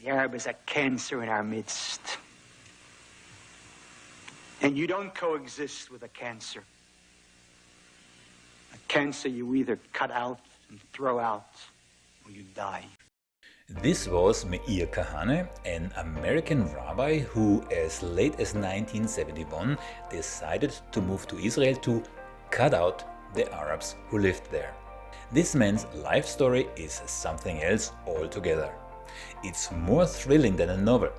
The Arab is a cancer in our midst. And you don't coexist with a cancer. A cancer you either cut out and throw out, or you die. This was Meir Kahane, an American rabbi who, as late as 1971, decided to move to Israel to cut out the Arabs who lived there. This man's life story is something else altogether. It's more thrilling than a novel,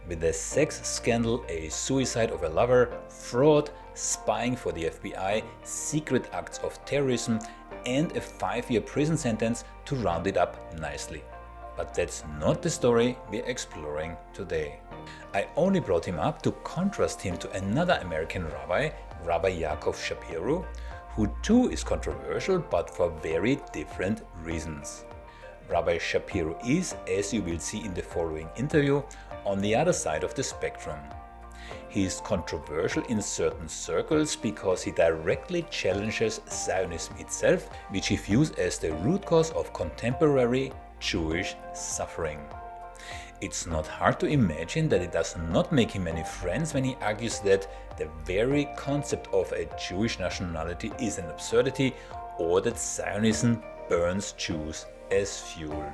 with a sex scandal, a suicide of a lover, fraud, spying for the FBI, secret acts of terrorism, and a 5-year prison sentence to round it up nicely. But that's not the story we're exploring today. I only brought him up to contrast him to another American rabbi, Rabbi Yaakov Shapiro, who too is controversial but for very different reasons. Rabbi Shapiro is, as you will see in the following interview, on the other side of the spectrum. He is controversial in certain circles because he directly challenges Zionism itself, which he views as the root cause of contemporary Jewish suffering. It's not hard to imagine that it does not make him any friends when he argues that the very concept of a Jewish nationality is an absurdity, or that Zionism burns Jews as fuel.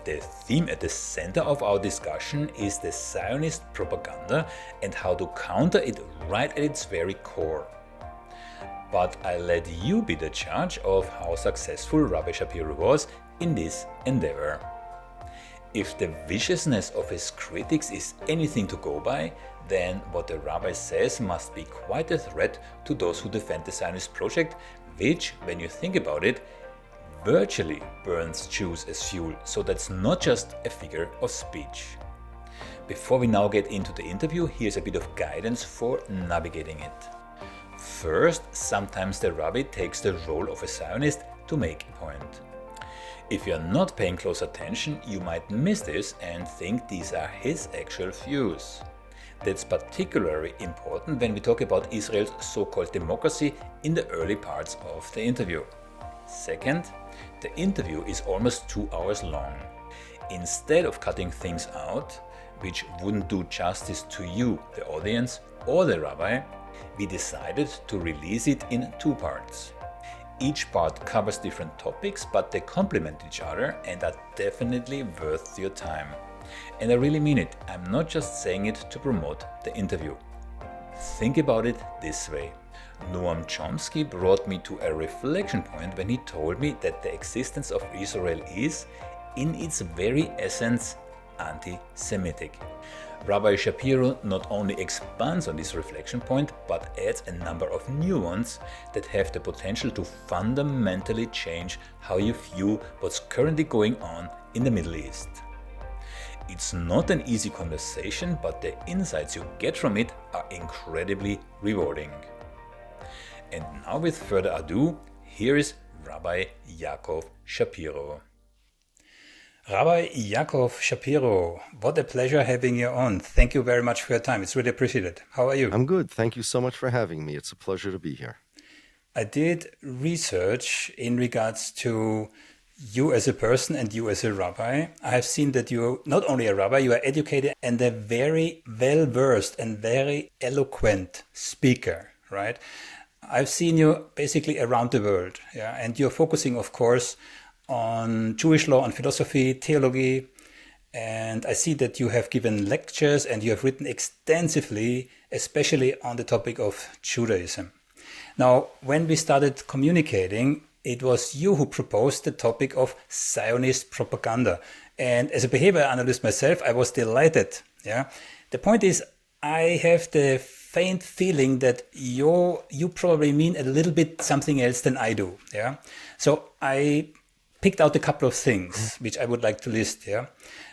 The theme at the center of our discussion is the Zionist propaganda and how to counter it right at its very core. But I let you be the judge of how successful Rabbi Shapiro was in this endeavor. If the viciousness of his critics is anything to go by, then what the rabbi says must be quite a threat to those who defend the Zionist project, which, when you think about it, virtually burns Jews as fuel, so that's not just a figure of speech. Before we now get into the interview, here's a bit of guidance for navigating it. First, sometimes the rabbi takes the role of a Zionist to make a point. If you're not paying close attention, you might miss this and think these are his actual views. That's particularly important when we talk about Israel's so-called democracy in the early parts of the interview. Second, the interview is almost 2 hours long. Instead of cutting things out, which wouldn't do justice to you, the audience, or the rabbi, we decided to release it in 2 parts. Each part covers different topics, but they complement each other and are definitely worth your time. And I really mean it, I'm not just saying it to promote the interview. Think about it this way. Noam Chomsky brought me to a reflection point when he told me that the existence of Israel is, in its very essence, anti-Semitic. Rabbi Shapiro not only expands on this reflection point, but adds a number of new ones that have the potential to fundamentally change how you view what's currently going on in the Middle East. It's not an easy conversation, but the insights you get from it are incredibly rewarding. And now, with further ado, here is Rabbi Yaakov Shapiro. Rabbi Yaakov Shapiro, what a pleasure having you on. Thank you very much for your time. It's really appreciated. How are you? I'm good. Thank you so much for having me. It's a pleasure to be here. I did research in regards to you as a person and you as a rabbi. I have seen that you're not only a rabbi, you are educated and a very well-versed and very eloquent speaker, right? I've seen you basically around the world, yeah, and you're focusing, of course, on Jewish law, on philosophy, theology, and I see that you have given lectures and you have written extensively, especially on the topic of Judaism. Now, when we started communicating, it was you who proposed the topic of Zionist propaganda. And as a behavior analyst myself, I was delighted. Yeah, the point is, I have the faint feeling that you probably mean a little bit something else than I do. Yeah, so I picked out a couple of things which I would like to list here.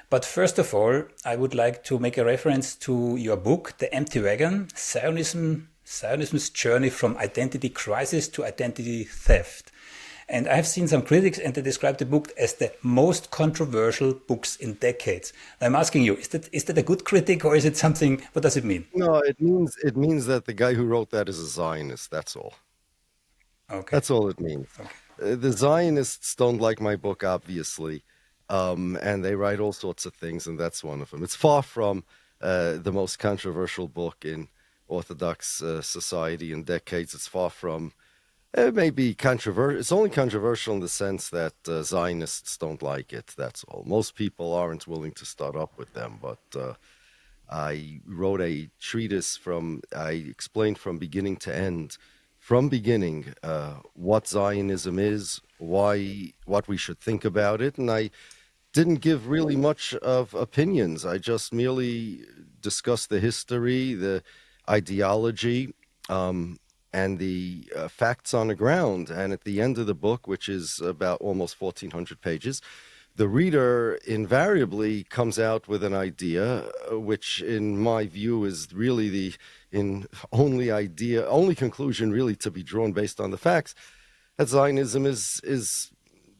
But first of all, I would like to make a reference to your book, The Empty Wagon, Zionism's Journey from Identity Crisis to Identity Theft. And I have seen some critics and they describe the book as the most controversial books in decades. I'm asking you, is that a good critic or is it something, what does it mean? No, it means that the guy who wrote that is a Zionist, that's all. Okay. That's all it means. Okay. The Zionists don't like my book, obviously. And they write all sorts of things, and that's one of them. It's far from the most controversial book in Orthodox society in decades. It's far from it may be controversial. It's only controversial in the sense that Zionists don't like it. That's all. Most people aren't willing to start up with them. But I wrote a treatise I explained from beginning to end, from beginning, what Zionism is, what we should think about it, and I didn't give really much of opinions. I just merely discussed the history, the ideology, and the facts on the ground. And at the end of the book, which is about almost 1,400 pages, the reader invariably comes out with an idea, which in my view is really the only conclusion really to be drawn based on the facts, that Zionism is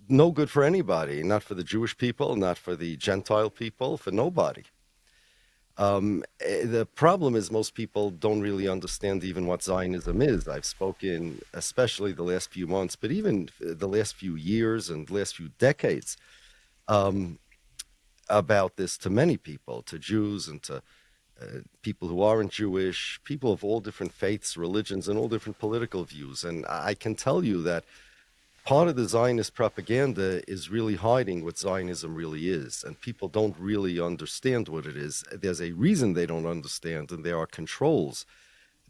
no good for anybody, not for the Jewish people, not for the Gentile people, for nobody. The problem is most people don't really understand even what Zionism is. I've spoken, especially the last few months, but even the last few years and last few decades, about this to many people, to Jews and to people who aren't Jewish, people of all different faiths, religions, and all different political views. And I can tell you that part of the Zionist propaganda is really hiding what Zionism really is, and people don't really understand what it is. There's a reason they don't understand, and there are controls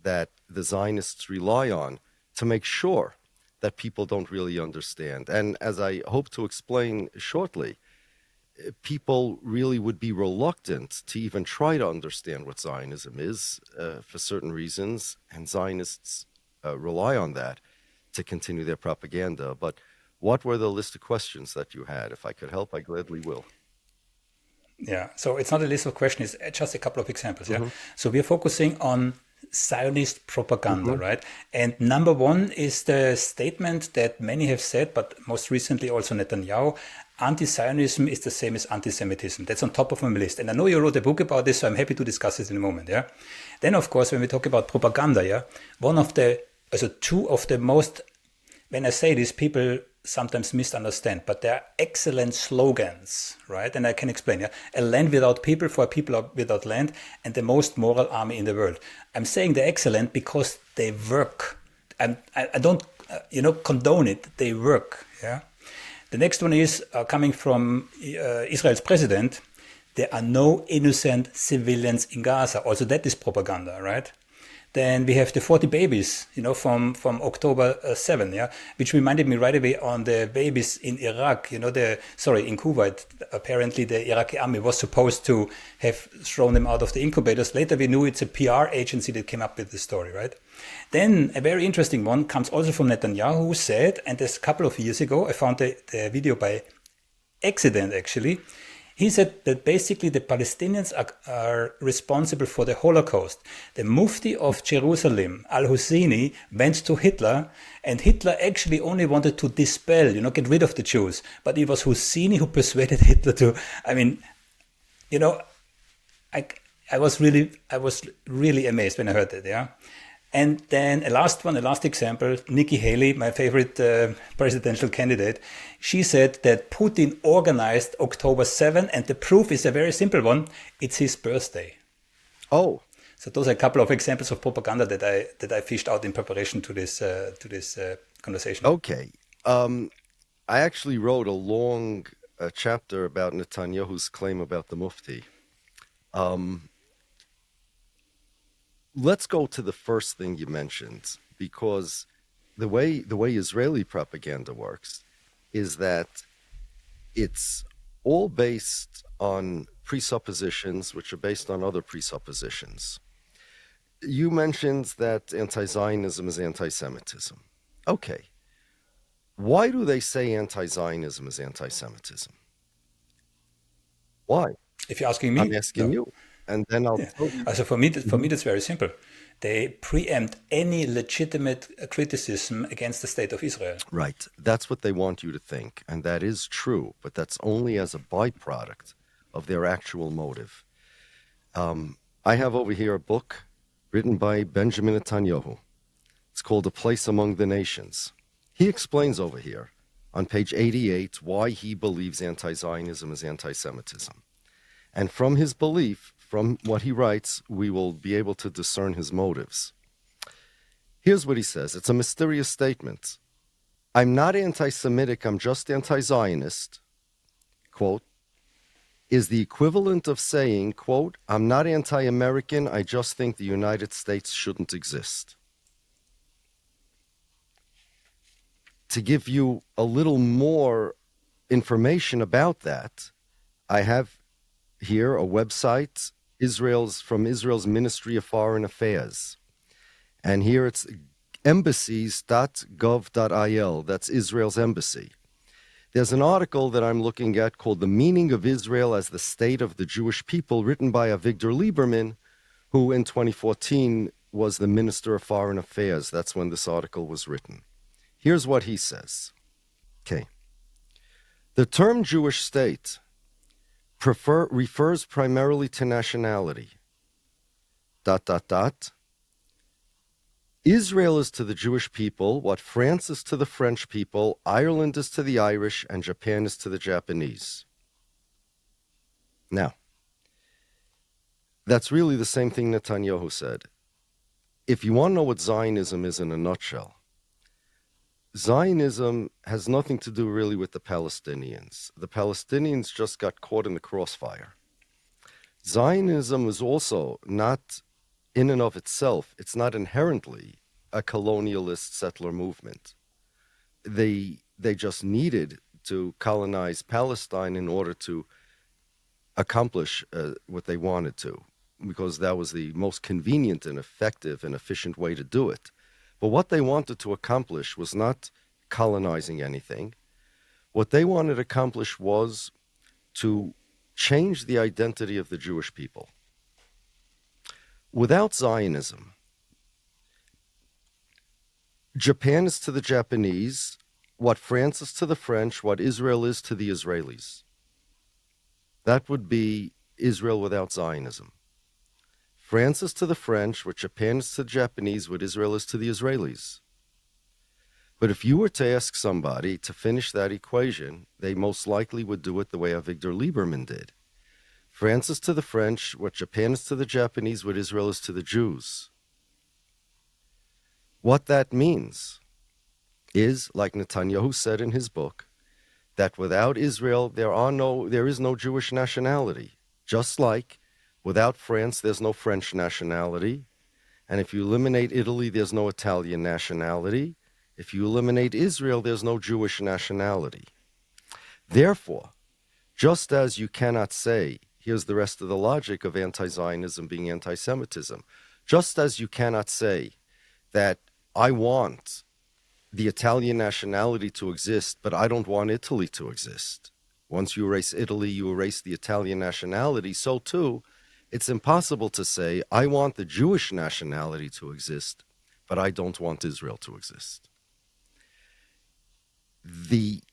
that the Zionists rely on to make sure that people don't really understand. And as I hope to explain shortly, people really would be reluctant to even try to understand what Zionism is for certain reasons, and Zionists rely on that to continue their propaganda. But what were the list of questions that you had? If I could help, I gladly will. Yeah, so it's not a list of questions, it's just a couple of examples. Yeah, so we're focusing on Zionist propaganda, right? And number one is the statement that many have said, but most recently also Netanyahu: anti-Zionism is the same as anti-Semitism. That's on top of my list. And I know you wrote a book about this, so I'm happy to discuss it in a moment. Yeah. Then, of course, when we talk about propaganda, yeah, two of the most, when I say this, people sometimes misunderstand, but they are excellent slogans, right? And I can explain, yeah? A land without people for people without land, and the most moral army in the world. I'm saying they're excellent because they work. I don't, condone it. They work, yeah? The next one is coming from Israel's president: there are no innocent civilians in Gaza. Also, that is propaganda, right? Then we have the 40 babies, from October 7, yeah, which reminded me right away on the babies in Iraq, in Kuwait. Apparently the Iraqi army was supposed to have thrown them out of the incubators. Later we knew it's a PR agency that came up with the story, right? Then a very interesting one comes also from Netanyahu, who said, and this a couple of years ago, I found the video by accident actually. He said that basically the Palestinians are responsible for the Holocaust. The Mufti of Jerusalem, Al-Husseini, went to Hitler, and Hitler actually only wanted to dispel, get rid of the Jews. But it was Husseini who persuaded Hitler to, I was really amazed when I heard that, yeah. And then a last example, Nikki Haley, my favorite presidential candidate, she said that Putin organized October 7, and the proof is a very simple one: it's his birthday. Oh, so those are a couple of examples of propaganda that I fished out in preparation to this conversation. Okay, I actually wrote a long chapter about Netanyahu's claim about the Mufti. Let's go to the first thing you mentioned, because the way Israeli propaganda works is that it's all based on presuppositions which are based on other presuppositions. You mentioned that anti-Zionism is anti-Semitism. Okay. Why do they say anti-Zionism is anti-Semitism? Why? If you're asking me, I'm asking you. And then I'll. Yeah. So for me, that's very simple. They preempt any legitimate criticism against the state of Israel. Right. That's what they want you to think, and that is true. But that's only as a byproduct of their actual motive. I have over here a book written by Benjamin Netanyahu. It's called "A Place Among the Nations." He explains over here on page 88 why he believes anti-Zionism is anti-Semitism. And from his belief, from what he writes, we will be able to discern his motives. Here's what he says. It's a mysterious statement. I'm not anti-Semitic, I'm just anti-Zionist, quote, is the equivalent of saying, quote, I'm not anti-American, I just think the United States shouldn't exist. To give you a little more information about that, I have here a website, from Israel's Ministry of Foreign Affairs. And here it's embassies.gov.il. That's Israel's embassy. There's an article that I'm looking at called The Meaning of Israel as the State of the Jewish People, written by Avigdor Lieberman, who in 2014 was the Minister of Foreign Affairs. That's when this article was written. Here's what he says. Okay. The term Jewish state refers primarily to nationality. ... Israel is to the Jewish people what France is to the French people, Ireland is to the Irish, and Japan is to the Japanese. Now, that's really the same thing Netanyahu said. If you want to know what Zionism is in a nutshell, Zionism has nothing to do really with the Palestinians. The Palestinians just got caught in the crossfire. Zionism is also not, in and of itself, it's not inherently a colonialist settler movement. They just needed to colonize Palestine in order to accomplish what they wanted to, because that was the most convenient and effective and efficient way to do it. But what they wanted to accomplish was not colonizing anything. What they wanted to accomplish was to change the identity of the Jewish people. Without Zionism, Japan is to the Japanese what France is to the French, what Israel is to the Israelis. That would be Israel without Zionism. France is to the French what Japan is to the Japanese, what Israel is to the Israelis. But if you were to ask somebody to finish that equation, they most likely would do it the way Avigdor Lieberman did. France is to the French what Japan is to the Japanese, what Israel is to the Jews. What that means is, like Netanyahu said in his book, that without Israel there is no Jewish nationality. Just like without France there's no French nationality, and if you eliminate Italy there's no Italian nationality. If you eliminate Israel there's no Jewish nationality. Therefore, just as you cannot say, here's the rest of the logic of anti-Zionism being anti-Semitism, just as you cannot say that I want the Italian nationality to exist, but I don't want Italy to exist. Once you erase Italy, you erase the Italian nationality. So too, it's impossible to say, I want the Jewish nationality to exist, but I don't want Israel to exist. The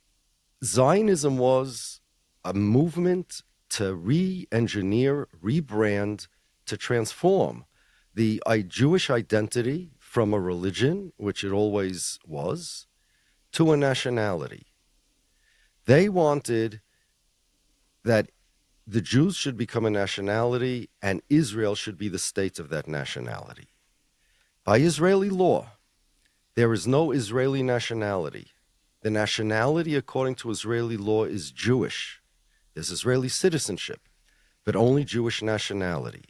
Zionism was a movement to re-engineer, rebrand, to transform the Jewish identity from a religion, which it always was, to a nationality. They wanted that the Jews should become a nationality and Israel should be the state of that nationality. By Israeli law, there is no Israeli nationality. The nationality, according to Israeli law, is Jewish. There's Israeli citizenship, but only Jewish nationality.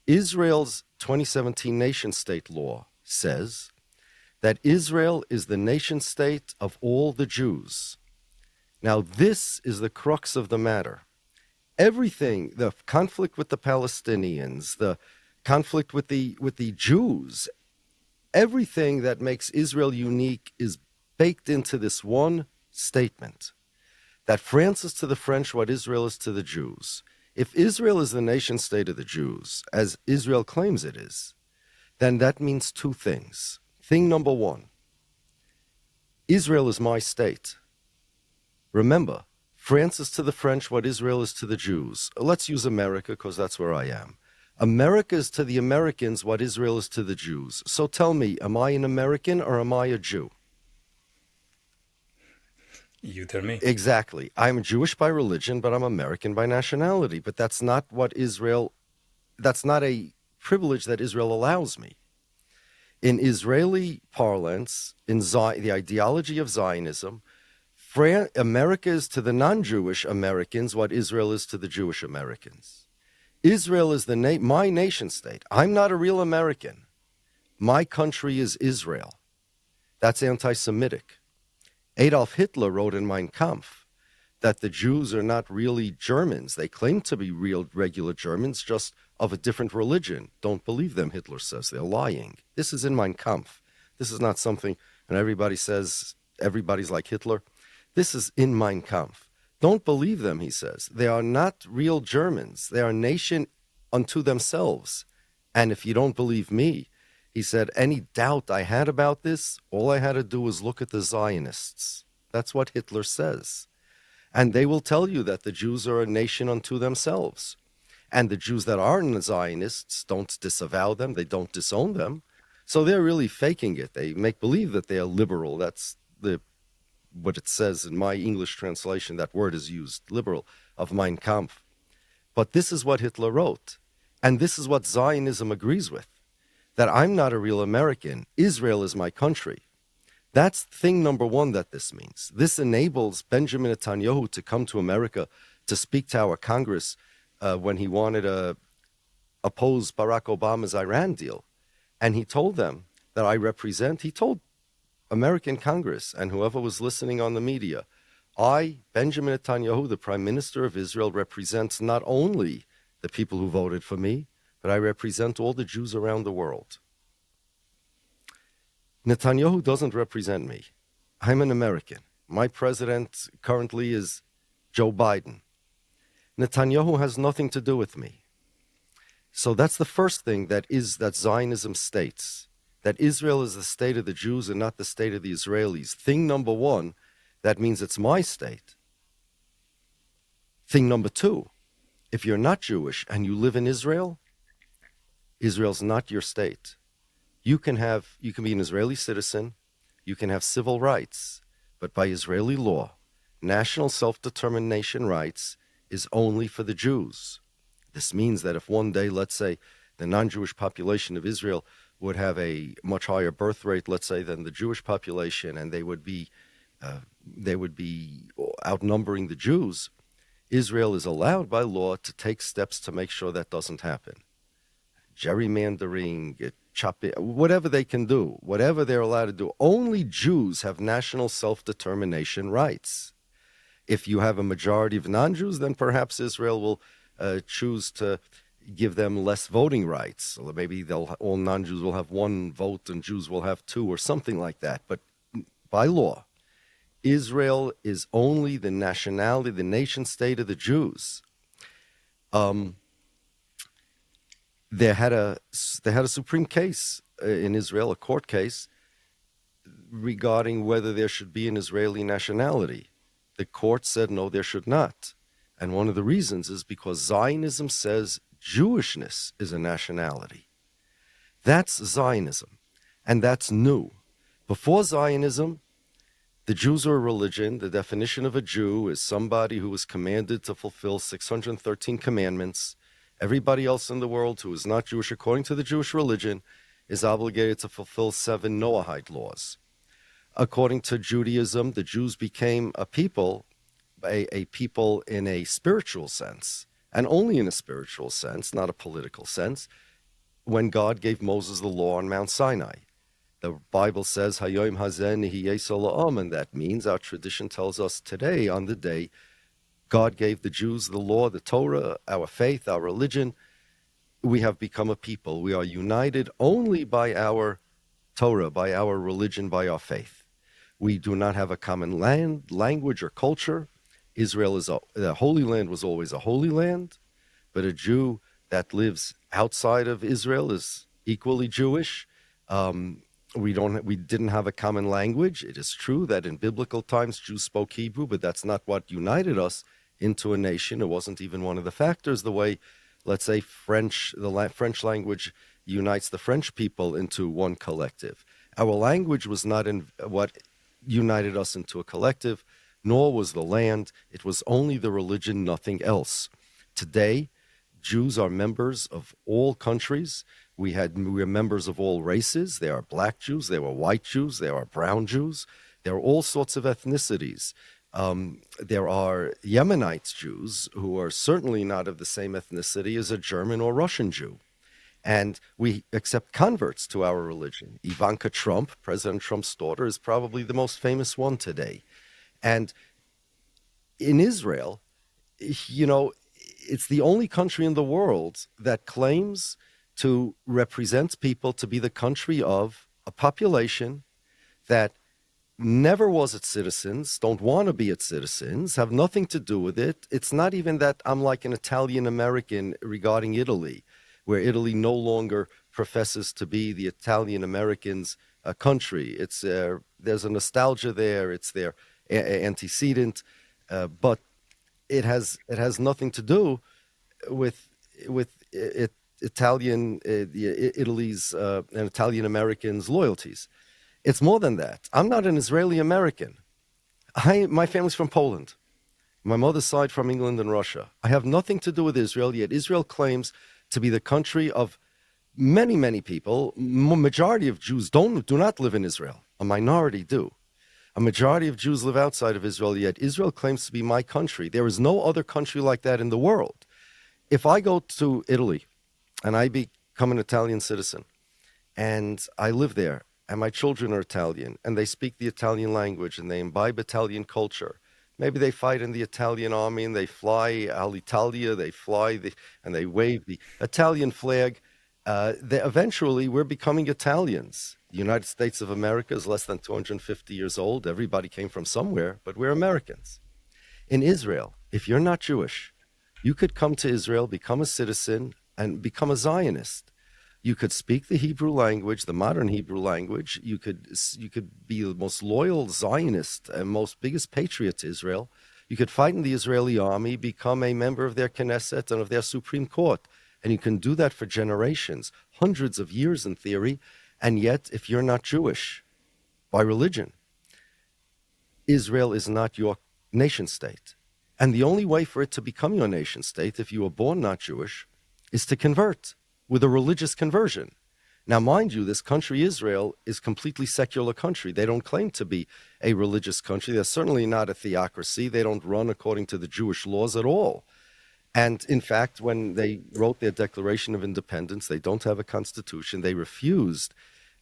Israel's 2017 nation-state law says that Israel is the nation-state of all the Jews. Now, this is the crux of the matter. Everything, the conflict with the Palestinians, the conflict with the Jews, everything that makes Israel unique is baked into this one statement, that France is to the French what Israel is to the Jews. If Israel is the nation-state of the Jews, as Israel claims it is, then that means two things. Thing number one, Israel is my state. Remember, France is to the French what Israel is to the Jews. Let's use America because that's where I am. America is to the Americans what Israel is to the Jews. So tell me, am I an American or am I a Jew? You tell me. Exactly. I'm Jewish by religion, but I'm American by nationality. But that's not what Israel, that's not a privilege that Israel allows me. In Israeli parlance, in the ideology of Zionism, America is to the non-Jewish Americans what Israel is to the Jewish Americans. Israel is my nation state. I'm not a real American. My country is Israel. That's anti-Semitic. Adolf Hitler wrote in Mein Kampf that the Jews are not really Germans. They claim to be real, regular Germans, just of a different religion. Don't believe them, Hitler says. They're lying. This is in Mein Kampf. This is not something, and everybody says everybody's like Hitler. This is in Mein Kampf. Don't believe them, he says. They are not real Germans. They are a nation unto themselves. And if you don't believe me, he said, any doubt I had about this, all I had to do was look at the Zionists. That's what Hitler says. And they will tell you that the Jews are a nation unto themselves. And the Jews that aren't Zionists don't disavow them. They don't disown them. So they're really faking it. They make believe that they are liberal. That's what it says in my English translation. That word is used, liberal, of Mein Kampf. But this is what Hitler wrote. And this is what Zionism agrees with. That I'm not a real American. Israel is my country. That's thing number one that this means. This enables Benjamin Netanyahu to come to America to speak to our Congress when he wanted to oppose Barack Obama's Iran deal. And he told them that he told American Congress and whoever was listening on the media, I, Benjamin Netanyahu, the Prime Minister of Israel, represents not only the people who voted for me, but I represent all the Jews around the world. Netanyahu doesn't represent me. I'm an American. My president currently is Joe Biden. Netanyahu has nothing to do with me. So that's the first thing that Zionism states, that Israel is the state of the Jews and not the state of the Israelis. Thing number one, that means it's my state. Thing number two, if you're not Jewish and you live in Israel, Israel's not your state. You can be an Israeli citizen, you can have civil rights, but by Israeli law, national self-determination rights is only for the Jews. This means that if one day, let's say, the non-Jewish population of Israel would have a much higher birth rate, let's say, than the Jewish population, and they would be outnumbering the Jews, Israel is allowed by law to take steps to make sure that doesn't happen. Gerrymandering, whatever they can do, whatever they're allowed to do. Only Jews have national self-determination rights. If you have a majority of non-Jews, then perhaps Israel will choose to give them less voting rights. Or maybe all non-Jews will have one vote and Jews will have two or something like that. But by law, Israel is only the nationality, the nation state of the Jews. They had a Supreme case in Israel, a court case, regarding whether there should be an Israeli nationality. The court said no, there should not. And one of the reasons is because Zionism says Jewishness is a nationality. That's Zionism, and that's new. Before Zionism, the Jews are a religion. The definition of a Jew is somebody who is commanded to fulfill 613 commandments. Everybody else in the world who is not Jewish, according to the Jewish religion, is obligated to fulfill 7 Noahide laws. According to Judaism, the Jews became a people in a spiritual sense, and only in a spiritual sense, not a political sense, when God gave Moses the law on Mount Sinai. The Bible says, Hayom hazeh nihiyeh la'am, and that means, our tradition tells us today, on the day God gave the Jews the law, the Torah, our faith, our religion, we have become a people. We are united only by our Torah, by our religion, by our faith. We do not have a common land, language, or culture. Israel the Holy Land was always a holy land, but a Jew that lives outside of Israel is equally Jewish. We didn't have a common language. It is true that in biblical times Jews spoke Hebrew, but that's not what united us into a nation. It wasn't even one of the factors, the way, let's say, French language unites the French people into one collective. Our language was not in what united us into a collective. nor was the land. It was only the religion, nothing else. Today, Jews are members of all countries. We are members of all races. There are black Jews, there are white Jews, there are brown Jews. There are all sorts of ethnicities. There are Yemenite Jews who are certainly not of the same ethnicity as a German or Russian Jew. And we accept converts to our religion. Ivanka Trump, President Trump's daughter, is probably the most famous one today. And in Israel, you know, it's the only country in the world that claims to represent people to be the country of a population that never was its citizens, don't want to be its citizens, have nothing to do with it. It's not even that I'm like an Italian American regarding Italy, where Italy no longer professes to be the Italian Americans' country. It's there's a nostalgia there. It's their antecedent, but it has nothing to do with Italy's and Italian Americans' loyalties. It's more than that. I'm not an Israeli American. My family's from Poland. My mother's side from England and Russia. I have nothing to do with Israel, yet Israel claims to be the country of many, many people. Majority of Jews do not live in Israel. A minority do. A majority of Jews live outside of Israel, yet Israel claims to be my country. There is no other country like that in the world. If I go to Italy and I become an Italian citizen and I live there and my children are Italian and they speak the Italian language and they imbibe Italian culture, maybe they fight in the Italian army and they fly Alitalia, they fly and they wave the Italian flag. Eventually, we're becoming Italians. The United States of America is less than 250 years old. Everybody came from somewhere, but we're Americans. In Israel, if you're not Jewish, you could come to Israel, become a citizen, and become a Zionist. You could speak the Hebrew language, the modern Hebrew language. You could be the most loyal Zionist and most biggest patriot to Israel. You could fight in the Israeli army, become a member of their Knesset and of their Supreme Court. And you can do that for generations, hundreds of years in theory. And yet, if you're not Jewish by religion, Israel is not your nation state. And the only way for it to become your nation state, if you were born not Jewish, is to convert with a religious conversion. Now, mind you, this country, Israel, is a completely secular country. They don't claim to be a religious country. They're certainly not a theocracy. They don't run according to the Jewish laws at all. And in fact, when they wrote their Declaration of Independence, they don't have a constitution. They refused,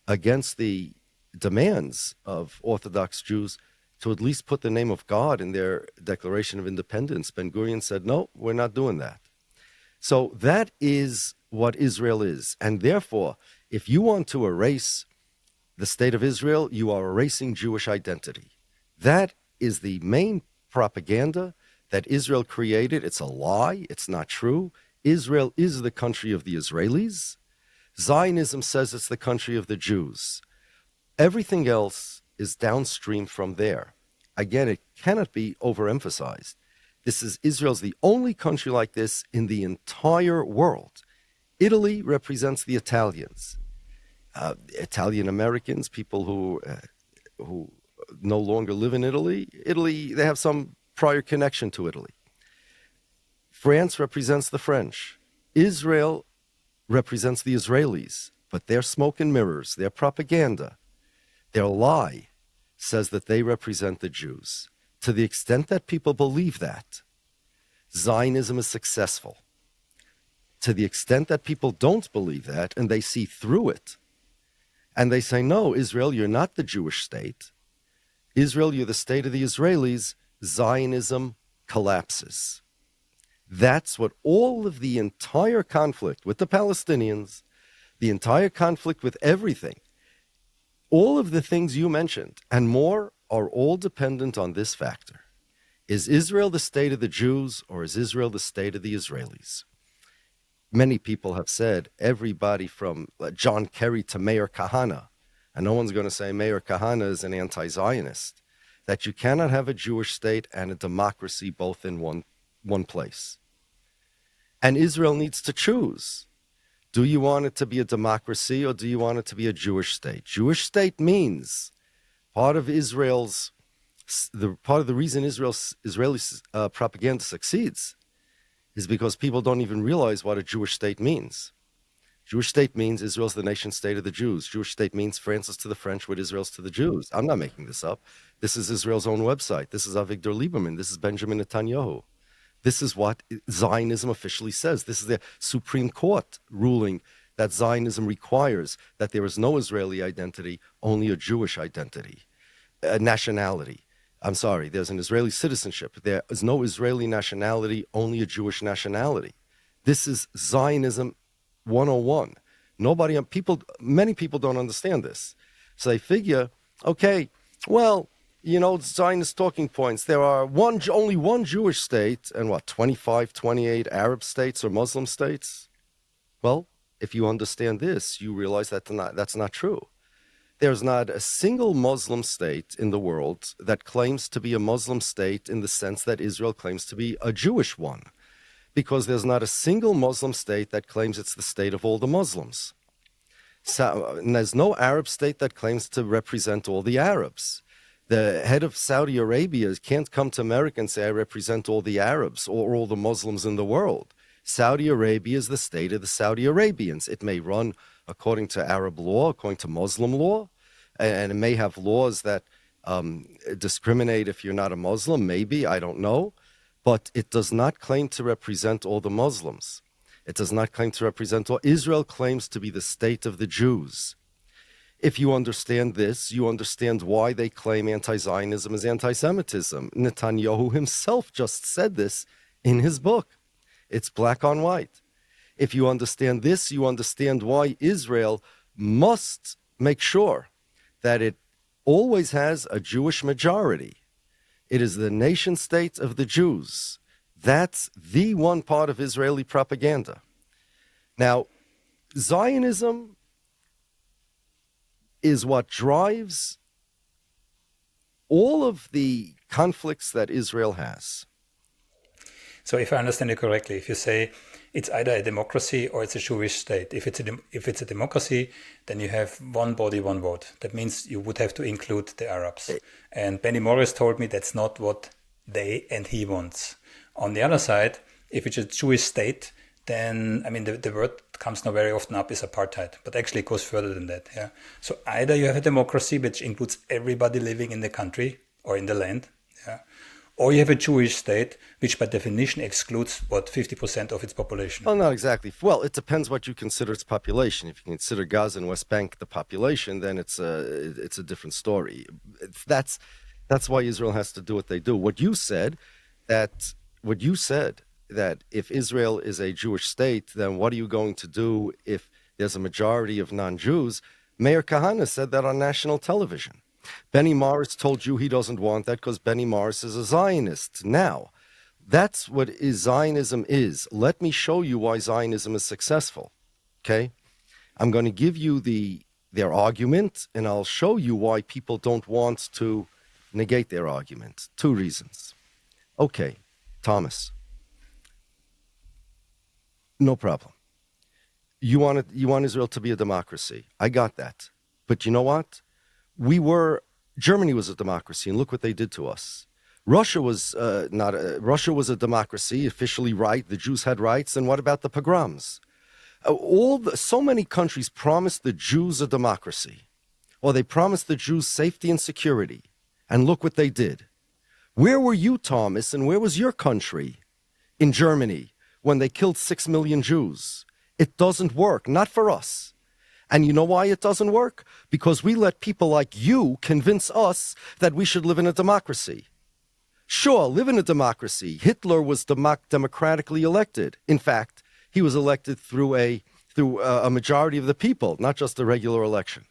against the demands of Orthodox Jews, to at least put the name of God in their Declaration of Independence. Ben-Gurion said, no, we're not doing that. So that is what Israel is. And therefore, if you want to erase the state of Israel, you are erasing Jewish identity. That is the main propaganda that Israel created. It's a lie. It's not true. Israel is the country of the Israelis. Zionism says it's the country of the Jews. Everything else is downstream from there. Again, it cannot be overemphasized. Israel's the only country like this in the entire world. Italy represents the Italians, Italian Americans, people who no longer live in Italy. Italy, they have some prior connection to Italy. France represents the French. Israel represents the Israelis, but their smoke and mirrors, their propaganda, their lie says that they represent the Jews. To the extent that people believe that, Zionism is successful. To the extent that people don't believe that and they see through it, and they say, no, Israel, you're not the Jewish state. Israel, you're the state of the Israelis. Zionism collapses. That's what all of the entire conflict with the Palestinians, the entire conflict with everything, all of the things you mentioned and more are all dependent on this factor. Is Israel the state of the Jews or is Israel the state of the Israelis? Many people have said, everybody from John Kerry to Mayor Kahana, and no one's going to say Mayor Kahana is an anti-Zionist, that you cannot have a Jewish state and a democracy both in one place. And Israel needs to choose. Do you want it to be a democracy or do you want it to be a Jewish state? Jewish state means part of Israel's part of the reason Israeli propaganda succeeds is because people don't even realize what a Jewish state means. Jewish state means Israel's the nation state of the Jews. Jewish state means France is to the French what Israel's to the Jews. I'm not making this up. This is Israel's own website. This is Avigdor Lieberman. This is Benjamin Netanyahu. This is what Zionism officially says. This is the Supreme Court ruling that Zionism requires that there is no Israeli identity, only a Jewish identity, nationality. I'm sorry, there's an Israeli citizenship. There is no Israeli nationality, only a Jewish nationality. This is Zionism 101. Many people don't understand this. So they figure, okay, well, Zionist talking points. There are only one Jewish state and 25, 28 Arab states or Muslim states. Well, if you understand this, you realize that that's not true. There's not a single Muslim state in the world that claims to be a Muslim state in the sense that Israel claims to be a Jewish one, because there's not a single Muslim state that claims it's the state of all the Muslims. And there's no Arab state that claims to represent all the Arabs. The head of Saudi Arabia can't come to America and say, I represent all the Arabs or all the Muslims in the world. Saudi Arabia is the state of the Saudi Arabians. It may run according to Arab law, according to Muslim law, and it may have laws that discriminate if you're not a Muslim, maybe, I don't know. But it does not claim to represent all the Muslims. It does not claim to represent all. Israel claims to be the state of the Jews. If you understand this, you understand why they claim anti-Zionism is anti-Semitism. Netanyahu himself just said this in his book. It's black on white. If you understand this, you understand why Israel must make sure that it always has a Jewish majority. It is the nation state of the Jews. That's the one part of Israeli propaganda. Now, Zionism is what drives all of the conflicts that Israel has. So if I understand you correctly, if you say it's either a democracy or it's a Jewish state, if it's a democracy, then you have one body, one vote. That means you would have to include the Arabs. And Benny Morris told me that's not what they and he wants. On the other side, if it's a Jewish state, then, the word comes now very often up is apartheid, but actually it goes further than that. Yeah. So either you have a democracy which includes everybody living in the country or in the land, yeah, or you have a Jewish state which by definition excludes 50% of its population. Well, not exactly. Well, it depends what you consider its population. If you consider Gaza and West Bank the population, then it's a different story. That's why Israel has to do what they do. What you said that if Israel is a Jewish state, then what are you going to do if there's a majority of non-Jews? Mayor Kahane said that on national television. Benny Morris told you he doesn't want that because Benny Morris is a Zionist. Now, that's what Zionism is. Let me show you why Zionism is successful. Okay? I'm going to give you their argument, and I'll show you why people don't want to negate their argument. 2 reasons. Okay, Thomas. No problem. You want Israel to be a democracy. I got that. But you know what? Germany was a democracy, and look what they did to us. Russia was Russia was a democracy, officially right. The Jews had rights. And what about the pogroms? So many countries promised the Jews a democracy, or they promised the Jews safety and security. And look what they did. Where were you, Thomas, and where was your country in Germany when they killed 6 million Jews? It doesn't work, not for us. And you know why it doesn't work? Because we let people like you convince us that we should live in a democracy. Sure, live in a democracy. Hitler was democratically elected. In fact, he was elected through a majority of the people, not just a regular election.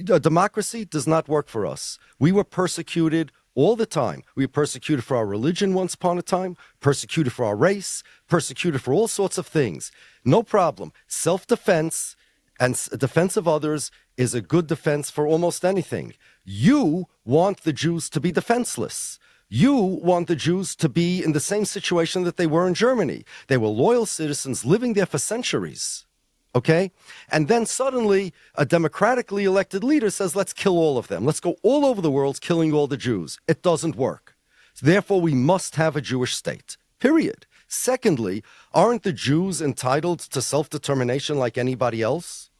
A democracy does not work for us. We were persecuted all the time. We were persecuted for our religion once upon a time, persecuted for our race, persecuted for all sorts of things. No problem. Self-defense and defense of others is a good defense for almost anything. You want the Jews to be defenseless. You want the Jews to be in the same situation that they were in Germany. They were loyal citizens living there for centuries. Okay? And then suddenly a democratically elected leader says, let's kill all of them. Let's go all over the world killing all the Jews. It doesn't work. So therefore, we must have a Jewish state, period. Secondly, aren't the Jews entitled to self-determination like anybody else?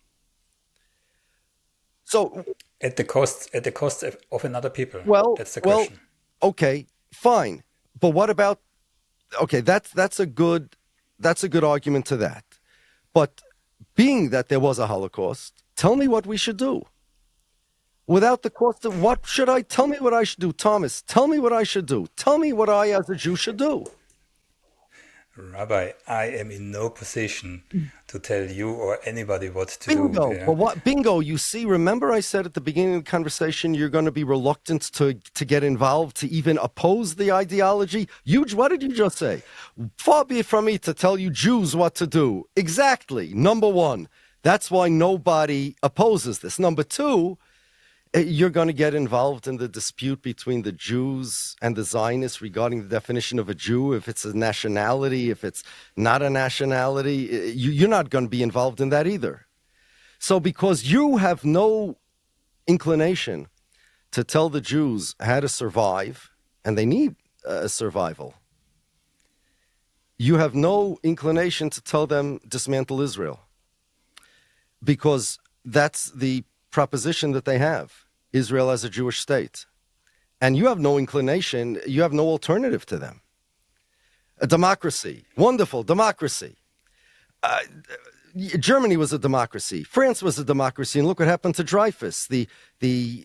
So At the cost of another people. Well, That's the question. okay, fine. But what about, okay, that's a good argument to that. But being that there was a Holocaust, tell me what we should do. Without the cost of tell me what I should do, Thomas. Tell me what I should do. Tell me what I as a Jew should do. Rabbi, I am in no position to tell you or anybody what to Bingo. do. Yeah? But what bingo, you see, remember I said at the beginning of the conversation you're going to be reluctant to get involved, to even oppose the ideology? What did you just say? Far be it from me to tell you Jews what to do. Exactly. Number one, that's why nobody opposes this. Number two, you're going to get involved in the dispute between the Jews and the Zionists regarding the definition of a Jew, if it's a nationality, if it's not a nationality. You're not going to be involved in that either. So because you have no inclination to tell the Jews how to survive, and they need a survival, you have no inclination to tell them dismantle Israel, because that's the proposition that they have, Israel as a Jewish state. And you have no inclination, you have no alternative to them. A democracy, wonderful democracy. Germany was a democracy. France was a democracy. And look what happened to Dreyfus, the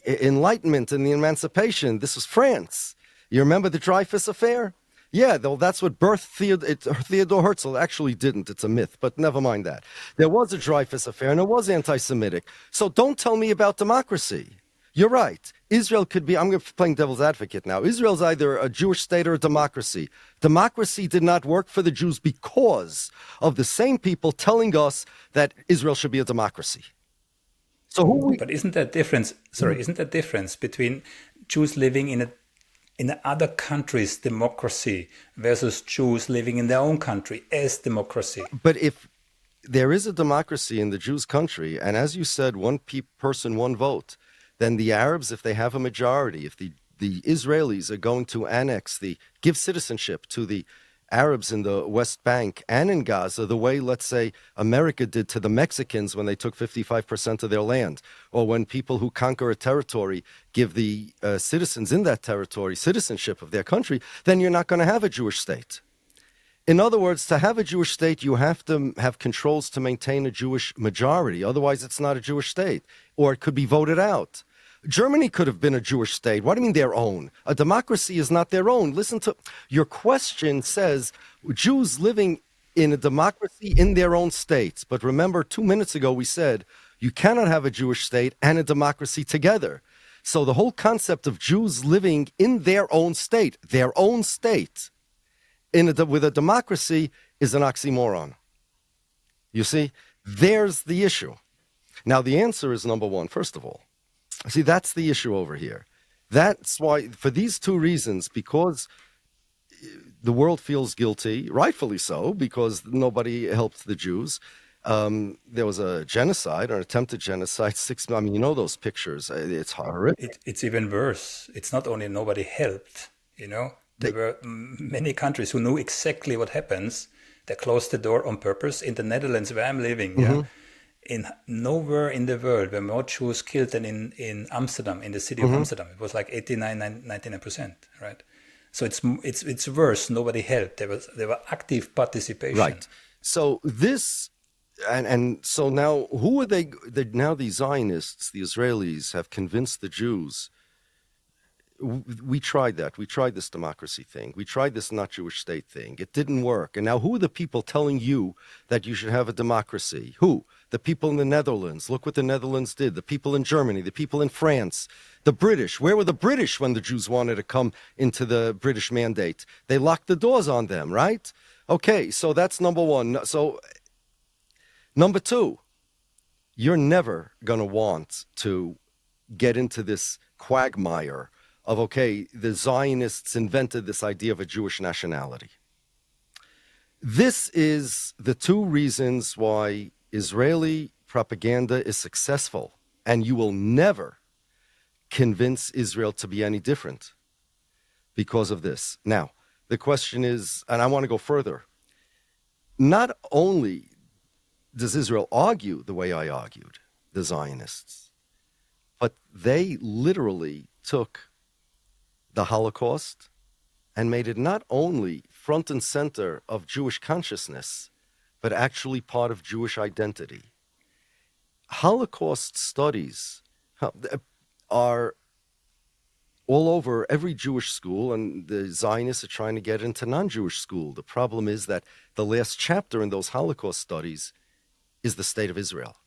Enlightenment and the Emancipation. This was France. You remember the Dreyfus affair? Yeah, though that's what Theodore Herzl actually didn't. It's a myth, but never mind that. There was a Dreyfus affair, and it was anti-Semitic. So don't tell me about democracy. You're right. Israel could be, I'm playing devil's advocate now. Israel's either a Jewish state or a democracy. Democracy did not work for the Jews because of the same people telling us that Israel should be a democracy. So But isn't that difference? Sorry, isn't that difference between Jews living in other countries' democracy versus Jews living in their own country as democracy? But if there is a democracy in the Jews' country, and as you said, one person, one vote, then the Arabs, if they have a majority, if the Israelis are going to give citizenship to the Arabs in the West Bank and in Gaza, the way, let's say, America did to the Mexicans when they took 55% of their land, or when people who conquer a territory give the citizens in that territory citizenship of their country, then you're not going to have a Jewish state. In other words, to have a Jewish state, you have to have controls to maintain a Jewish majority. Otherwise, it's not a Jewish state, or it could be voted out. Germany could have been a Jewish state. What do you mean their own? A democracy is not their own. Listen to your question says Jews living in a democracy in their own states. But remember, 2 minutes ago, we said you cannot have a Jewish state and a democracy together. So the whole concept of Jews living in their own state with a democracy is an oxymoron. You see, there's the issue. Now, the answer is number one, first of all. See, that's the issue over here. That's why, for these two reasons, because the world feels guilty, rightfully so, because nobody helped the Jews. There was a genocide, or an attempted genocide. You know those pictures. It's horrific. It's even worse. It's not only nobody helped, There were many countries who knew exactly what happens. They closed the door on purpose. In the Netherlands, where I'm living, in nowhere in the world were more Jews killed than in Amsterdam, in the city of Amsterdam. It was like 99%, right? So it's worse. Nobody helped. There were active participation. Right. So this, and so now who are they? Now the Zionists, the Israelis, have convinced the Jews. We tried that. We tried this democracy thing. We tried this not Jewish state thing. It didn't work. And now who are the people telling you that you should have a democracy? Who? The people in the Netherlands. Look what the Netherlands did. The people in Germany, the people in France, the British. Where were the British when the Jews wanted to come into the British mandate? They locked the doors on them, right? Okay, so that's number one. So number two, you're never going to want to get into this quagmire of, okay, the Zionists invented this idea of a Jewish nationality. This is the two reasons why Israeli propaganda is successful, and you will never convince Israel to be any different because of this. Now, the question is, and I want to go further, not only does Israel argue the way I argued, the Zionists, but they literally took the Holocaust and made it not only front and center of Jewish consciousness, but actually part of Jewish identity. Holocaust studies are all over every Jewish school, and the Zionists are trying to get into non-Jewish school. The problem is that the last chapter in those Holocaust studies is the state of Israel.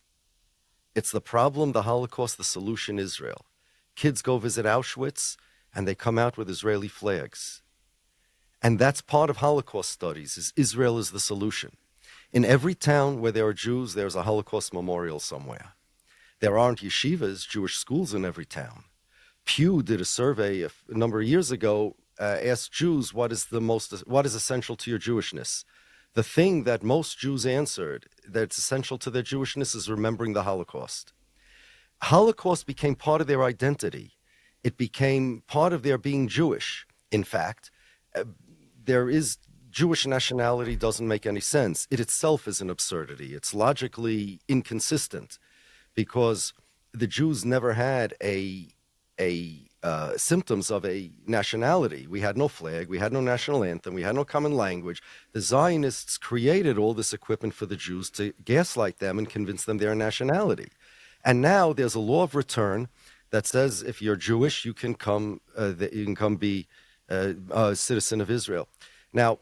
It's the problem, the Holocaust, the solution, Israel. Kids go visit Auschwitz, and they come out with Israeli flags. And that's part of Holocaust studies, is Israel is the solution. In every town where there are Jews, there's a Holocaust memorial somewhere. There aren't yeshivas, Jewish schools in every town. Pew did a survey a number of years ago, asked Jews, what is essential to your Jewishness? The thing that most Jews answered that's essential to their Jewishness is remembering the Holocaust. Holocaust became part of their identity. It became part of their being Jewish. In fact, Jewish nationality doesn't make any sense. It itself is an absurdity. It's logically inconsistent because the Jews never had symptoms of a nationality. We had no flag, we had no national anthem, we had no common language. The Zionists created all this equipment for the Jews to gaslight them and convince them they're a nationality. And now there's a law of return that says if you're Jewish, you can come be a citizen of Israel. Now,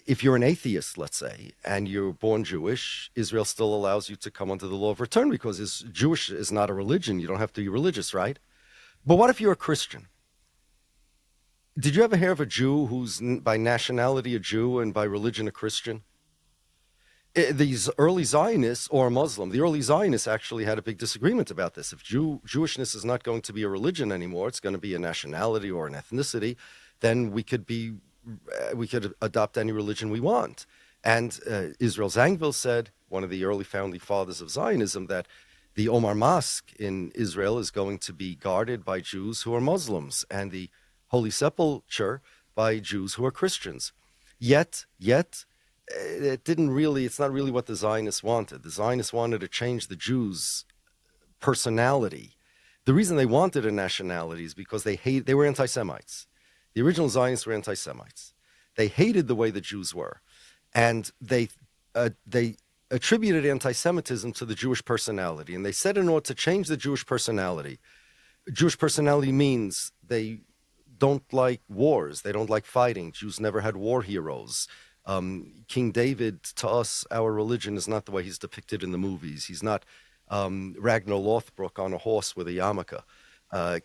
if you're an atheist, let's say, and you're born Jewish, Israel still allows you to come under the law of return because Jewish is not a religion. You don't have to be religious, right? But what if you're a Christian? Did you ever hear of a Jew who's by nationality a Jew and by religion a Christian? These early Zionists or a Muslim, the early Zionists actually had a big disagreement about this. If Jewishness is not going to be a religion anymore, it's going to be a nationality or an ethnicity, then we could adopt any religion we want. And Israel Zangwill said, one of the early founding fathers of Zionism, that the Omar Mosque in Israel is going to be guarded by Jews who are Muslims and the Holy Sepulchre by Jews who are Christians. Yet, it's not really what the Zionists wanted. The Zionists wanted to change the Jews' personality. The reason they wanted a nationality is because they were anti-Semites. The original Zionists were anti-Semites. They hated the way the Jews were. And they attributed anti-Semitism to the Jewish personality. And they said in order to change the Jewish personality means they don't like wars. They don't like fighting. Jews never had war heroes. King David, to us, our religion is not the way he's depicted in the movies. He's not Ragnar Lothbrok on a horse with a yarmulke.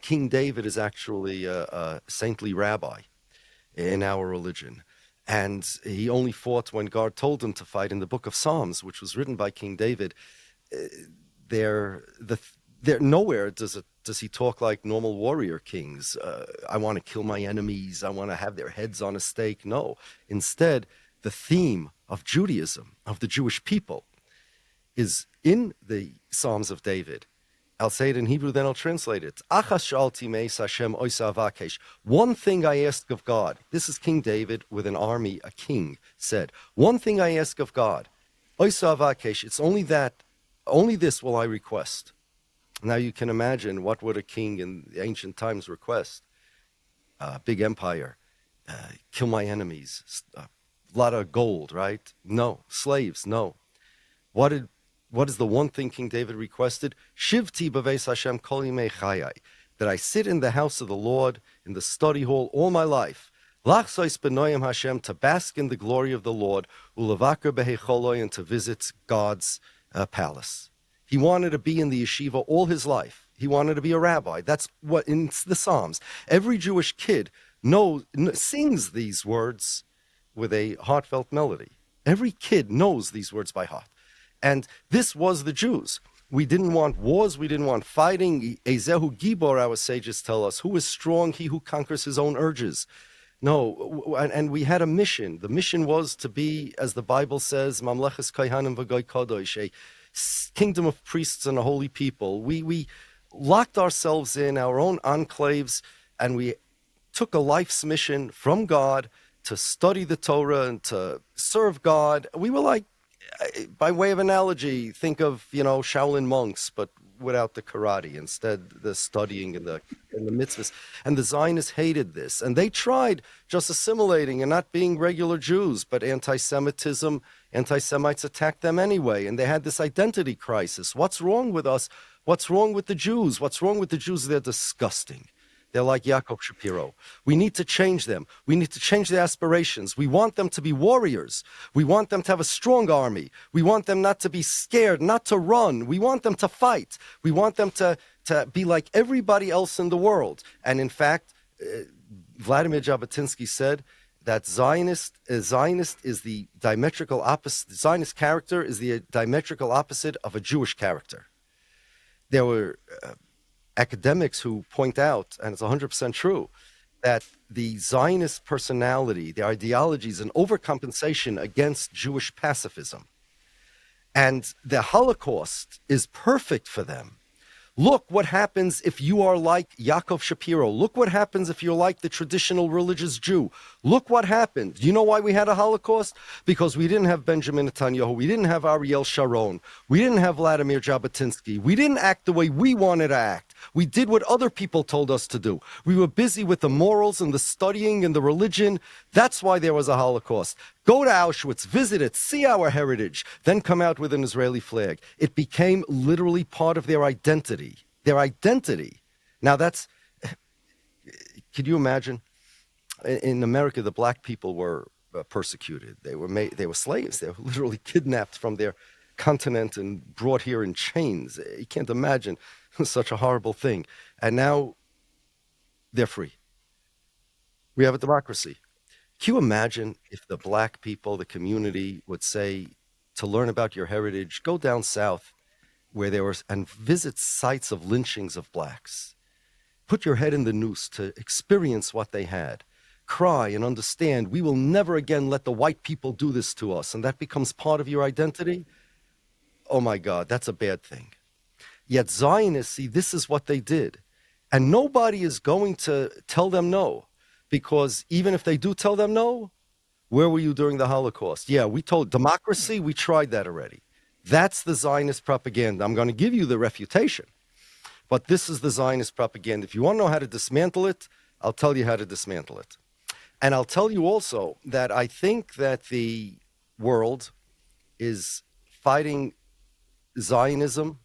King David is actually a saintly rabbi in our religion. And he only fought when God told him to fight. In the book of Psalms, which was written by King David, nowhere does he talk like normal warrior kings. I want to kill my enemies. I want to have their heads on a stake. No. Instead, the theme of Judaism, of the Jewish people, is in the Psalms of David. I'll say it in Hebrew, then I'll translate it. One thing I ask of God. This is King David with an army, a king, said. One thing I ask of God. It's only this will I request. Now you can imagine, what would a king in the ancient times request? Big empire, kill my enemies, a lot of gold, right? No. Slaves, no. What is the one thing King David requested? Shivti b'veis Hashem kol yimei chayai, that I sit in the house of the Lord, in the study hall all my life. Lachsois b'noyim Hashem, to bask in the glory of the Lord, ulevaker b'hecholoi, and to visit God's palace. He wanted to be in the yeshiva all his life. He wanted to be a rabbi. That's what in the Psalms. Every Jewish kid sings these words with a heartfelt melody. Every kid knows these words by heart. And this was the Jews. We didn't want wars. We didn't want fighting. Ezehu Gibor, our sages tell us, who is strong? He who conquers his own urges. No, and we had a mission. The mission was to be, as the Bible says, Mamleches Kohanim v'Goy Kodosh, a kingdom of priests and a holy people. We locked ourselves in our own enclaves, and we took a life's mission from God to study the Torah and to serve God. We were like, by way of analogy, think of, Shaolin monks, but without the karate, instead the studying and the mitzvahs. And the Zionists hated this. And they tried just assimilating and not being regular Jews, but anti-Semitism, anti-Semites attacked them anyway. And they had this identity crisis. What's wrong with us? What's wrong with the Jews? What's wrong with the Jews? They're disgusting. They're like Yaakov Shapiro. We need to change them. We need to change their aspirations. We want them to be warriors. We want them to have a strong army. We want them not to be scared, not to run. We want them to fight. We want them to be like everybody else in the world. And in fact, Vladimir Jabotinsky said that Zionist is the diametrical opposite. Zionist character is the diametrical opposite of a Jewish character. There were academics who point out, and it's 100% true, that the Zionist personality, the ideology, is an overcompensation against Jewish pacifism. And the Holocaust is perfect for them. Look what happens if you are like Yaakov Shapiro. Look what happens if you're like the traditional religious Jew. Look what happened. You know why we had a Holocaust? Because we didn't have Benjamin Netanyahu. We didn't have Ariel Sharon. We didn't have Vladimir Jabotinsky. We didn't act the way we wanted to act. We did what other people told us to do. We were busy with the morals and the studying and the religion. That's why there was a Holocaust. Go to Auschwitz, visit it, see our heritage, then come out with an Israeli flag. It became literally part of their identity. Their identity. Now that's, could you imagine? In America, the black people were persecuted. They were slaves. They were literally kidnapped from their continent and brought here in chains. You can't imagine such a horrible thing. And now they're free. We have a democracy. Can you imagine if the black people, the community, would say, to learn about your heritage, go down south where there was, and visit sites of lynchings of blacks. Put your head in the noose to experience what they had. Cry and understand, we will never again let the white people do this to us. And that becomes part of your identity. Oh my God, that's a bad thing. Yet Zionists, see, this is what they did. And nobody is going to tell them no. Because even if they do tell them no, where were you during the Holocaust? Yeah, we told democracy, we tried that already. That's the Zionist propaganda. I'm going to give you the refutation, but this is the Zionist propaganda. If you want to know how to dismantle it, I'll tell you how to dismantle it. And I'll tell you also that I think that the world is fighting Zionism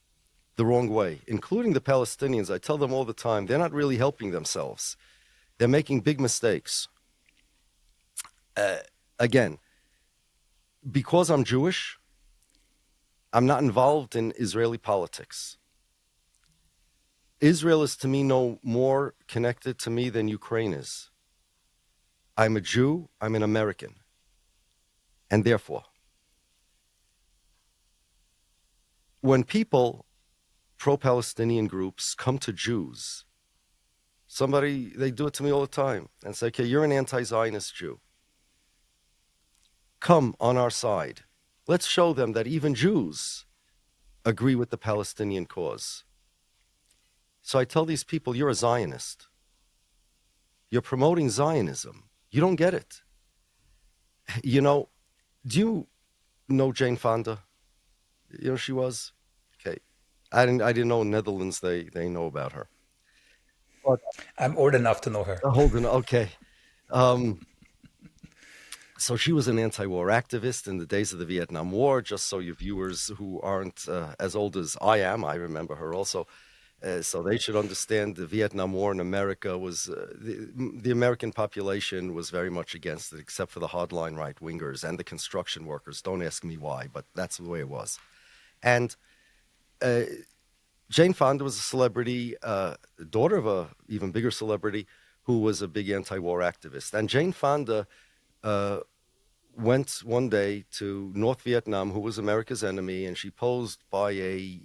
the wrong way, including the Palestinians. I tell them all the time, they're not really helping themselves. They're making big mistakes. Again, because I'm Jewish, I'm not involved in Israeli politics. Israel is to me no more connected to me than Ukraine is. I'm a Jew, I'm an American. And therefore, when people, pro-Palestinian groups, come to Jews, they do it to me all the time and say, okay, you're an anti-Zionist Jew. Come on our side. Let's show them that even Jews agree with the Palestinian cause. So I tell these people, you're a Zionist. You're promoting Zionism. You don't get it. Do you know Jane Fonda? You know who she was? Okay. I didn't know in Netherlands they know about her. But I'm old enough to know her. Okay. So she was an anti-war activist in the days of the Vietnam War, just so your viewers who aren't as old as I am, I remember her also, so they should understand the Vietnam War in America was, the American population was very much against it, except for the hardline right-wingers and the construction workers. Don't ask me why, but that's the way it was. And Jane Fonda was a celebrity, daughter of a even bigger celebrity who was a big anti-war activist. And Jane Fonda went one day to North Vietnam, who was America's enemy, and she posed by a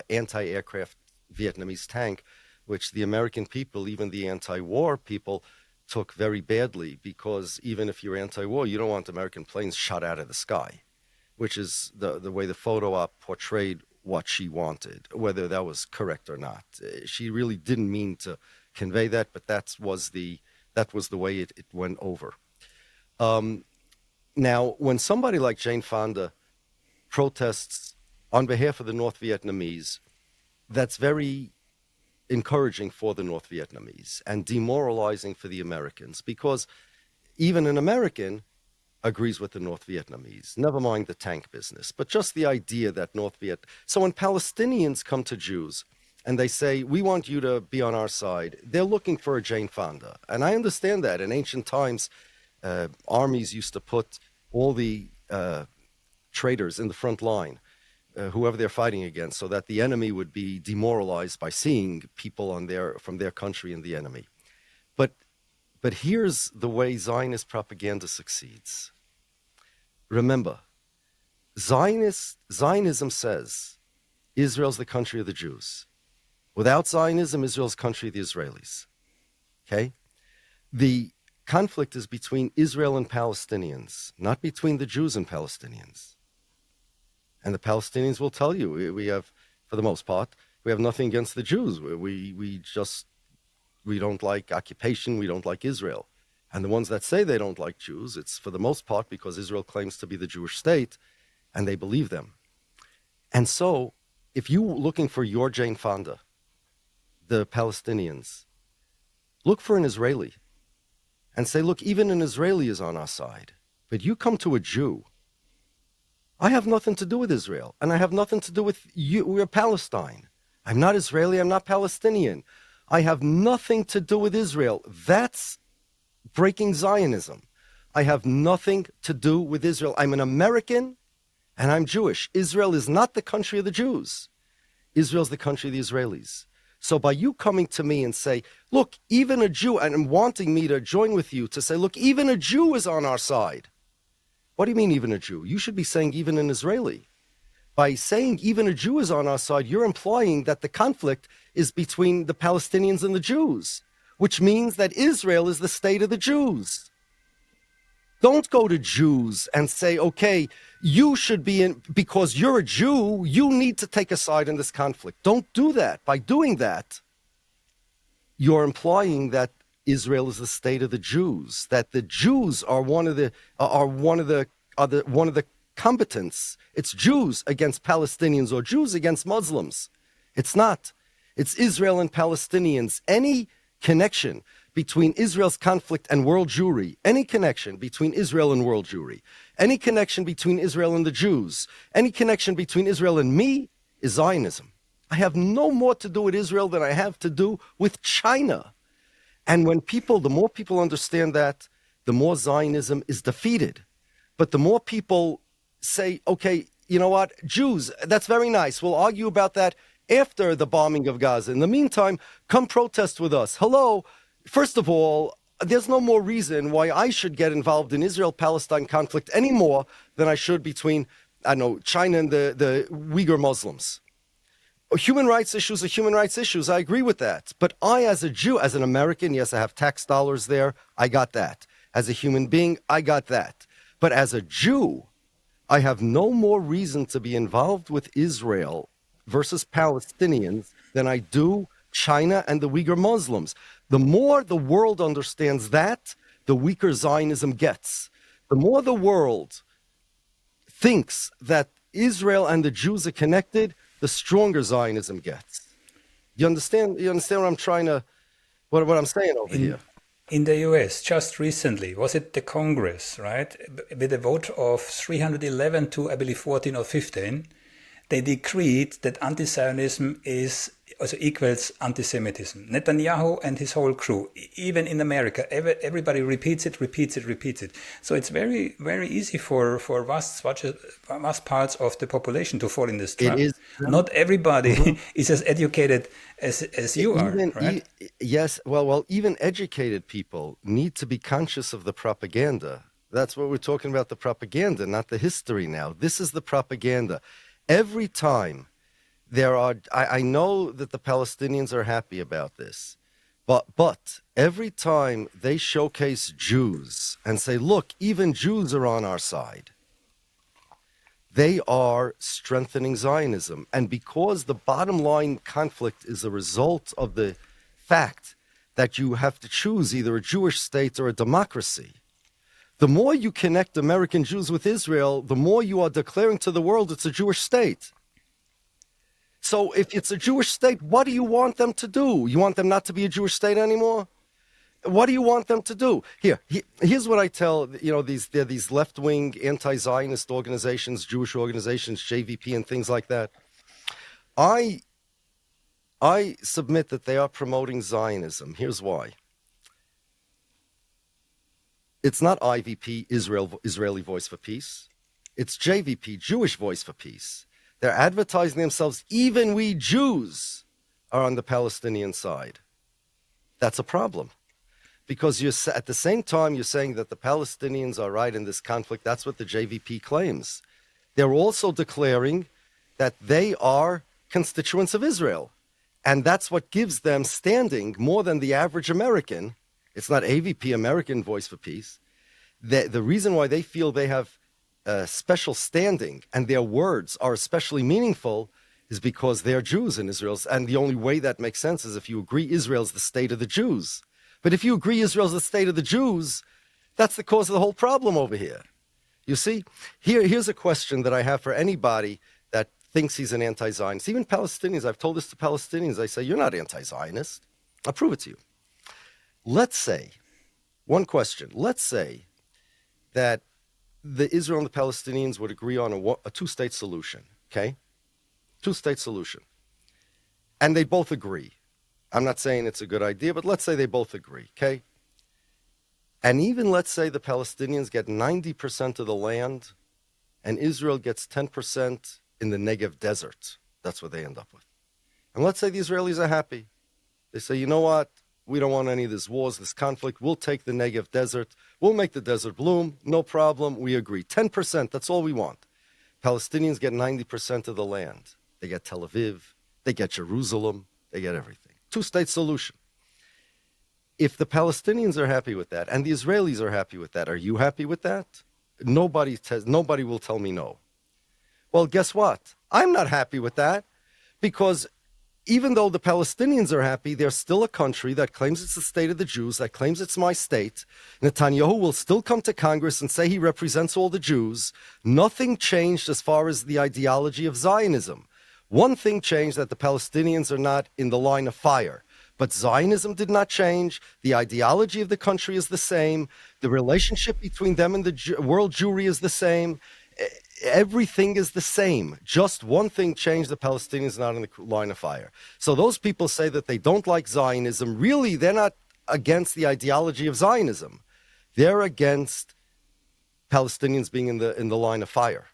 anti-aircraft Vietnamese tank, which the American people, even the anti-war people, took very badly, because even if you're anti-war, you don't want American planes shot out of the sky, which is the way the photo op portrayed what she wanted, whether that was correct or not. She really didn't mean to convey that, but that was the way it went over. Now, when somebody like Jane Fonda protests on behalf of the North Vietnamese, that's very encouraging for the North Vietnamese and demoralizing for the Americans, because even an American agrees with the North Vietnamese, never mind the tank business, but just the idea that so when Palestinians come to Jews and they say, we want you to be on our side, they're looking for a Jane Fonda. And I understand that. In ancient times, armies used to put all the traitors in the front line, whoever they're fighting against, so that the enemy would be demoralized by seeing people from their country and the enemy. But here's the way Zionist propaganda succeeds. Remember, Zionism says Israel's the country of the Jews. Without Zionism, Israel's the country of the Israelis. Okay? The conflict is between Israel and Palestinians, not between the Jews and Palestinians. And the Palestinians will tell you, we have, for the most part, we have nothing against the Jews. We don't like occupation, we don't like Israel. And the ones that say they don't like Jews, it's for the most part because Israel claims to be the Jewish state, and they believe them. And so, if you're looking for your Jane Fonda, the Palestinians, look for an Israeli and say, look, even an Israeli is on our side. But you come to a Jew. I have nothing to do with Israel, and I have nothing to do with you. We're Palestine. I'm not Israeli, I'm not Palestinian. I have nothing to do with Israel. That's breaking Zionism. I have nothing to do with Israel. I'm an American and I'm Jewish. Israel is not the country of the Jews. Israel's the country of the Israelis. So by you coming to me and say, look, even a Jew, and wanting me to join with you to say, look, even a Jew is on our side. What do you mean even a Jew? You should be saying even an Israeli. By saying even a Jew is on our side, you're implying that the conflict is between the Palestinians and the Jews, which means that Israel is the state of the Jews. Don't go to Jews and say, okay, you should be in, because you're a Jew, you need to take a side in this conflict. Don't do that. By doing that, you're implying that Israel is the state of the Jews, that the Jews are one of the combatants. It's Jews against Palestinians or Jews against Muslims. It's not. It's Israel and Palestinians. Any connection between Israel's conflict and world Jewry, any connection between Israel and world Jewry, any connection between Israel and the Jews, any connection between Israel and me is Zionism. I have no more to do with Israel than I have to do with China. And the more people understand that, the more Zionism is defeated. But the more people say, okay, you know what, Jews, that's very nice. We'll argue about that after the bombing of Gaza. In the meantime, come protest with us. Hello. First of all, there's no more reason why I should get involved in Israel-Palestine conflict any more than I should between, China and the Uyghur Muslims. Human rights issues are human rights issues. I agree with that. But I, as a Jew, as an American, yes, I have tax dollars there. I got that. As a human being, I got that. But as a Jew, I have no more reason to be involved with Israel versus Palestinians than I do China and the Uyghur Muslims. The more the world understands that, the weaker Zionism gets. The more the world thinks that Israel and the Jews are connected, the stronger Zionism gets. You understand? You understand what I'm trying to, what I'm saying over here? In the US, just recently, was it the Congress, right? With a vote of 311 to, I believe, 14 or 15, they decreed that anti-Zionism also equals anti-Semitism. Netanyahu and his whole crew, even in America, everybody repeats it. So it's very, very easy for vast parts of the population to fall in this trap. Not everybody is as educated as you are, right? Yes, well, even educated people need to be conscious of the propaganda. That's what we're talking about, the propaganda, not the history now. This is the propaganda. Every time I know that the Palestinians are happy about this, But every time they showcase Jews and say, look, even Jews are on our side, they are strengthening Zionism. And because the bottom line conflict is a result of the fact that you have to choose either a Jewish state or a democracy, the more you connect American Jews with Israel, the more you are declaring to the world it's a Jewish state. So if it's a Jewish state, what do you want them to do? You want them not to be a Jewish state anymore? What do you want them to do? Here's what I tell, there are these left-wing anti-Zionist organizations, Jewish organizations, JVP and things like that. I submit that they are promoting Zionism. Here's why. It's not IVP, Israeli Voice for Peace. It's JVP, Jewish Voice for Peace. They're advertising themselves, even we Jews are on the Palestinian side. That's a problem. Because at the same time, you're saying that the Palestinians are right in this conflict. That's what the JVP claims. They're also declaring that they are constituents of Israel. And that's what gives them standing more than the average American. It's not AVP, American Voice for Peace. The reason why they feel they have special standing and their words are especially meaningful is because they're Jews in Israel. And the only way that makes sense is if you agree Israel's the state of the Jews. But if you agree Israel's the state of the Jews, that's the cause of the whole problem over here. You see, here's a question that I have for anybody that thinks he's an anti-Zionist. Even Palestinians, I've told this to Palestinians. I say, you're not anti-Zionist. I'll prove it to you. Let's say, one question, let's say that the Israel and the Palestinians would agree on a two-state solution, okay? Two-state solution. And they both agree. I'm not saying it's a good idea, but let's say they both agree, okay? And even let's say the Palestinians get 90% of the land and Israel gets 10% in the Negev desert. That's what they end up with. And let's say the Israelis are happy. They say, you know what? We don't want any of these wars, this conflict. We'll take the Negev desert. We'll make the desert bloom. No problem. We agree. 10%, that's all we want. Palestinians get 90% of the land. They get Tel Aviv. They get Jerusalem. They get everything. Two-state solution. If the Palestinians are happy with that and the Israelis are happy with that, are you happy with that? Nobody will tell me no. Well, guess what? I'm not happy with that because even though the Palestinians are happy, they're still a country that claims it's the state of the Jews, that claims it's my state. Netanyahu will still come to Congress and say he represents all the Jews. Nothing changed as far as the ideology of Zionism. One thing changed, that the Palestinians are not in the line of fire. But Zionism did not change. The ideology of the country is the same. The relationship between them and the world Jewry is the same. Everything is the same. Just one thing changed: the Palestinians are not in the line of fire. So those people say that they don't like Zionism. Really, they're not against the ideology of Zionism. They're against Palestinians being in the line of fire.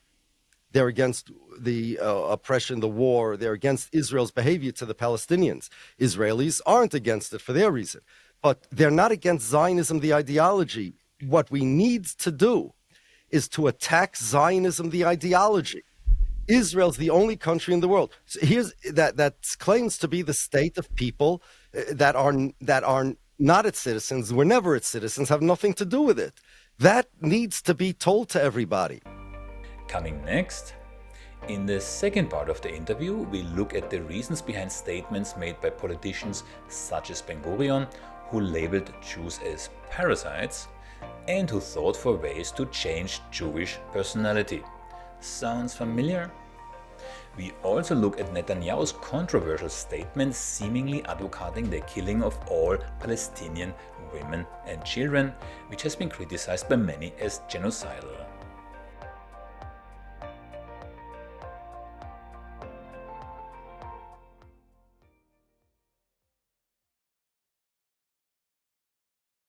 They're against the oppression, the war. They're against Israel's behavior to the Palestinians. Israelis aren't against it for their reason. But they're not against Zionism, the ideology. What we need to do is to attack Zionism, the ideology. Israel's the only country in the world that claims to be the state of people that are not its citizens, were never its citizens, have nothing to do with it. That needs to be told to everybody. Coming next, in the second part of the interview, we look at the reasons behind statements made by politicians such as Ben-Gurion, who labeled Jews as parasites, and who thought for ways to change Jewish personality. Sounds familiar? We also look at Netanyahu's controversial statement seemingly advocating the killing of all Palestinian women and children, which has been criticized by many as genocidal.